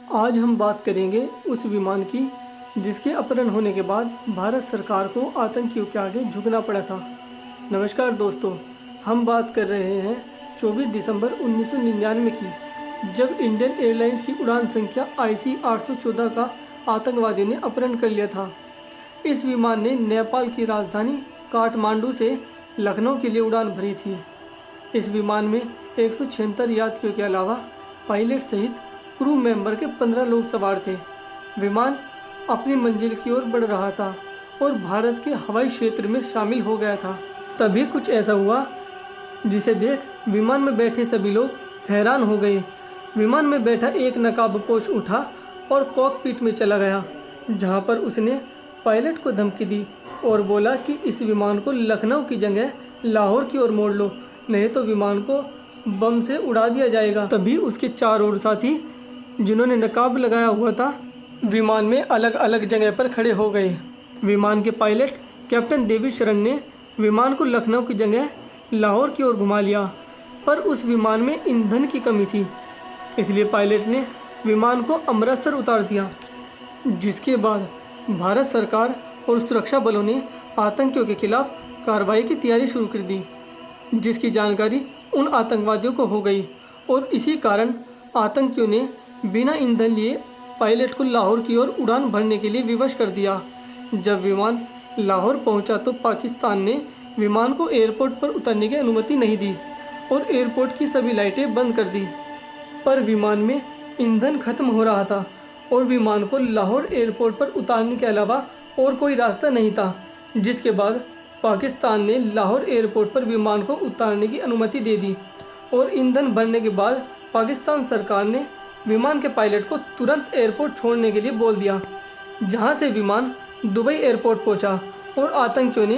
आज हम बात करेंगे उस विमान की जिसके अपहरण होने के बाद भारत सरकार को आतंकियों के आगे झुकना पड़ा था। नमस्कार दोस्तों, हम बात कर रहे हैं 24 दिसंबर 1999 की, जब इंडियन एयरलाइंस की उड़ान संख्या IC 814 का आतंकवादियों ने अपहरण कर लिया था। इस विमान ने नेपाल की राजधानी काठमांडू से लखनऊ के लिए उड़ान भरी थी। इस विमान में 176 यात्रियों के अलावा पायलट सहित क्रू मेंबर के 15 लोग सवार थे। विमान अपनी मंजिल की ओर बढ़ रहा था और भारत के हवाई क्षेत्र में शामिल हो गया था। तभी कुछ ऐसा हुआ जिसे देख विमान में बैठे सभी लोग हैरान हो गए। विमान में बैठा एक नकाबपोश उठा और कॉकपिट में चला गया, जहां पर उसने पायलट को धमकी दी और बोला कि इस विमान को लखनऊ की जगह लाहौर की ओर मोड़ लो, नहीं तो विमान को बम से उड़ा दिया जाएगा। तभी उसके 4 और साथी जिन्होंने नकाब लगाया हुआ था विमान में अलग अलग जगह पर खड़े हो गए। विमान के पायलट कैप्टन देवी शरण ने विमान को लखनऊ की जगह लाहौर की ओर घुमा लिया, पर उस विमान में ईंधन की कमी थी, इसलिए पायलट ने विमान को अमृतसर उतार दिया। जिसके बाद भारत सरकार और सुरक्षा बलों ने आतंकियों के खिलाफ कार्रवाई की तैयारी शुरू कर दी, जिसकी जानकारी उन आतंकवादियों को हो गई और इसी कारण आतंकियों ने बिना ईंधन लिए पायलट को लाहौर की ओर उड़ान भरने के लिए विवश कर दिया। जब विमान लाहौर पहुंचा तो पाकिस्तान ने विमान को एयरपोर्ट पर उतरने की अनुमति नहीं दी और एयरपोर्ट की सभी लाइटें बंद कर दी। पर विमान में ईंधन खत्म हो रहा था और विमान को लाहौर एयरपोर्ट पर उतारने के अलावा और कोई रास्ता नहीं था, जिसके बाद पाकिस्तान ने लाहौर एयरपोर्ट पर विमान को उतारने की अनुमति दे दी और ईंधन भरने के बाद पाकिस्तान सरकार ने विमान के पायलट को तुरंत एयरपोर्ट छोड़ने के लिए बोल दिया, जहां से विमान दुबई एयरपोर्ट पहुंचा और आतंकियों ने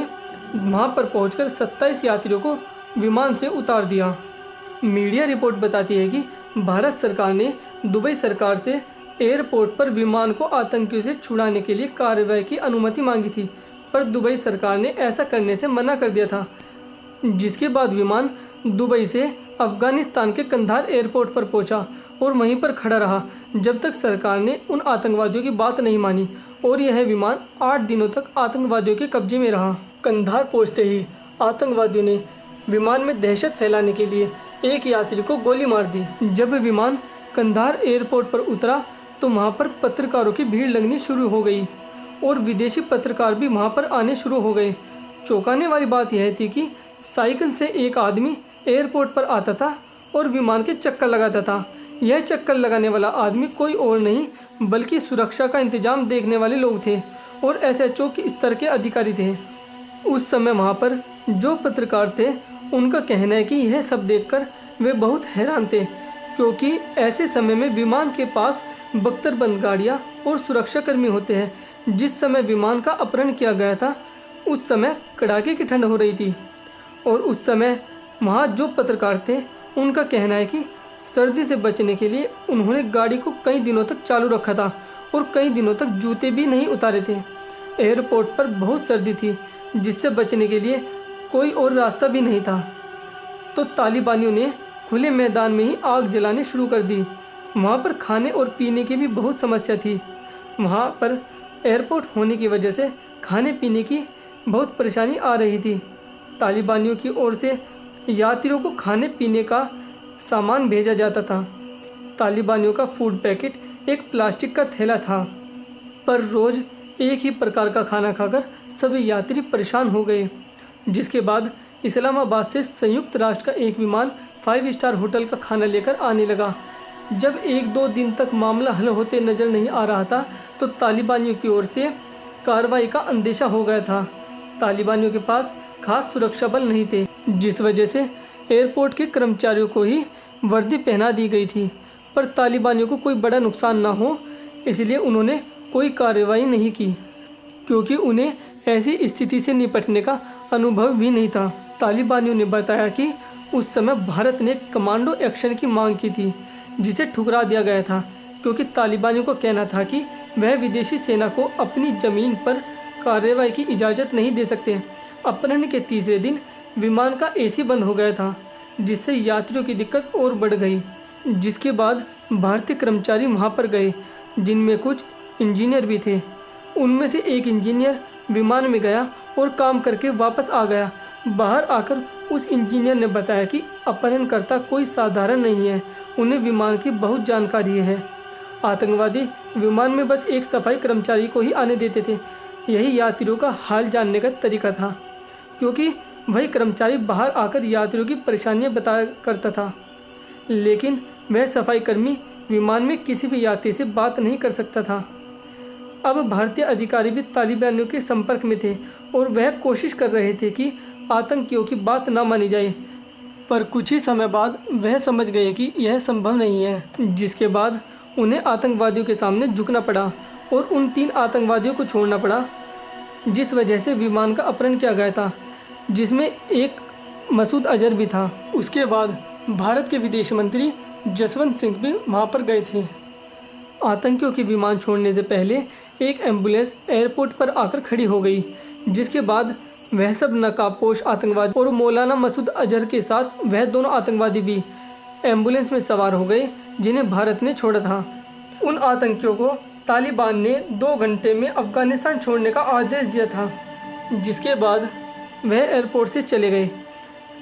वहां पर पहुंचकर 27 यात्रियों को विमान से उतार दिया। मीडिया रिपोर्ट बताती है कि भारत सरकार ने दुबई सरकार से एयरपोर्ट पर विमान को आतंकियों से छुड़ाने के लिए कार्रवाई की अनुमति मांगी थी, पर दुबई सरकार ने ऐसा करने से मना कर दिया था। जिसके बाद विमान दुबई से अफगानिस्तान के कंधार एयरपोर्ट पर पहुंचा और वहीं पर खड़ा रहा जब तक सरकार ने उन आतंकवादियों की बात नहीं मानी और यह विमान 8 दिनों तक आतंकवादियों के कब्जे में रहा। कंधार पहुंचते ही आतंकवादियों ने विमान में दहशत फैलाने के लिए एक यात्री को गोली मार दी। जब विमान कंधार एयरपोर्ट पर उतरा तो वहां पर पत्रकारों की भीड़ लगनी शुरू हो गई और विदेशी पत्रकार भी वहां पर आने शुरू हो गए। चौंकाने वाली बात यह थी कि साइकिल से एक आदमी एयरपोर्ट पर आता था और विमान के चक्कर लगाता था। यह चक्कर लगाने वाला आदमी कोई और नहीं बल्कि सुरक्षा का इंतजाम देखने वाले लोग थे और SHO के स्तर के अधिकारी थे। उस समय वहां पर जो पत्रकार थे उनका कहना है कि यह सब देखकर वे बहुत हैरान थे, क्योंकि ऐसे समय में विमान के पास बख्तरबंद गाड़ियां और सुरक्षाकर्मी होते हैं। जिस समय विमान का अपहरण किया गया था उस समय कड़ाके की ठंड हो रही थी और उस समय वहाँ जो पत्रकार थे उनका कहना है कि सर्दी से बचने के लिए उन्होंने गाड़ी को कई दिनों तक चालू रखा था और कई दिनों तक जूते भी नहीं उतारे थे। एयरपोर्ट पर बहुत सर्दी थी, जिससे बचने के लिए कोई और रास्ता भी नहीं था, तो तालिबानियों ने खुले मैदान में ही आग जलानी शुरू कर दी। वहाँ पर खाने और पीने की भी बहुत समस्या थी। वहाँ पर एयरपोर्ट होने की वजह से खाने पीने की बहुत परेशानी आ रही थी। तालिबानियों की ओर से यात्रियों को खाने पीने का सामान भेजा जाता था। तालिबानियों का फूड पैकेट एक प्लास्टिक का थैला था, पर रोज़ एक ही प्रकार का खाना खाकर सभी यात्री परेशान हो गए। जिसके बाद इस्लामाबाद से संयुक्त राष्ट्र का एक विमान 5 स्टार होटल का खाना लेकर आने लगा। जब 1-2 दिन तक मामला हल होते नज़र नहीं आ रहा था तो तालिबानियों की ओर से कार्रवाई का अंदेशा हो गया था। तालिबानियों के पास खास सुरक्षा बल नहीं थे, जिस वजह से एयरपोर्ट के कर्मचारियों को ही वर्दी पहना दी गई थी, पर तालिबानियों को कोई बड़ा नुकसान ना हो इसलिए उन्होंने कोई कार्रवाई नहीं की, क्योंकि उन्हें ऐसी स्थिति से निपटने का अनुभव भी नहीं था। तालिबानियों ने बताया कि उस समय भारत ने कमांडो एक्शन की मांग की थी, जिसे ठुकरा दिया गया था, क्योंकि तालिबानियों को कहना था कि वह विदेशी सेना को अपनी ज़मीन पर कार्रवाई की इजाज़त नहीं दे सकते। अपहरण के तीसरे दिन विमान का AC बंद हो गया था, जिससे यात्रियों की दिक्कत और बढ़ गई। जिसके बाद भारतीय कर्मचारी वहां पर गए, जिनमें कुछ इंजीनियर भी थे। उनमें से एक इंजीनियर विमान में गया और काम करके वापस आ गया। बाहर आकर उस इंजीनियर ने बताया कि अपहरणकर्ता कोई साधारण नहीं है, उन्हें विमान की बहुत जानकारी है। आतंकवादी विमान में बस एक सफाई कर्मचारी को ही आने देते थे। यही यात्रियों का हाल जानने का तरीका था, क्योंकि वही कर्मचारी बाहर आकर यात्रियों की परेशानियां बताया करता था। लेकिन वह सफाई कर्मी विमान में किसी भी यात्री से बात नहीं कर सकता था। अब भारतीय अधिकारी भी तालिबानियों के संपर्क में थे और वह कोशिश कर रहे थे कि आतंकियों की बात ना मानी जाए, पर कुछ ही समय बाद वह समझ गए कि यह संभव नहीं है, जिसके बाद उन्हें आतंकवादियों के सामने झुकना पड़ा और उन 3 आतंकवादियों को छोड़ना पड़ा, जिस वजह से विमान का अपहरण किया गया था, जिसमें एक मसूद अजहर भी था। उसके बाद भारत के विदेश मंत्री जसवंत सिंह भी वहां पर गए थे। आतंकियों के विमान छोड़ने से पहले एक एम्बुलेंस एयरपोर्ट पर आकर खड़ी हो गई, जिसके बाद वह सब नकाबपोश आतंकवादी और मौलाना मसूद अजहर के साथ वह दोनों आतंकवादी भी एम्बुलेंस में सवार हो गए, जिन्हें भारत ने छोड़ा था। उन आतंकियों को तालिबान ने 2 घंटे में अफगानिस्तान छोड़ने का आदेश दिया था, जिसके बाद वह एयरपोर्ट से चले गए।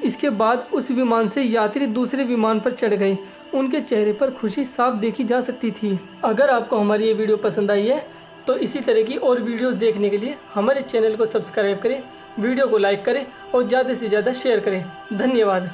इसके बाद उस विमान से यात्री दूसरे विमान पर चढ़ गए। उनके चेहरे पर खुशी साफ देखी जा सकती थी। अगर आपको हमारी ये वीडियो पसंद आई है तो इसी तरह की और वीडियोस देखने के लिए हमारे चैनल को सब्सक्राइब करें, वीडियो को लाइक करें और ज़्यादा से ज़्यादा शेयर करें। धन्यवाद।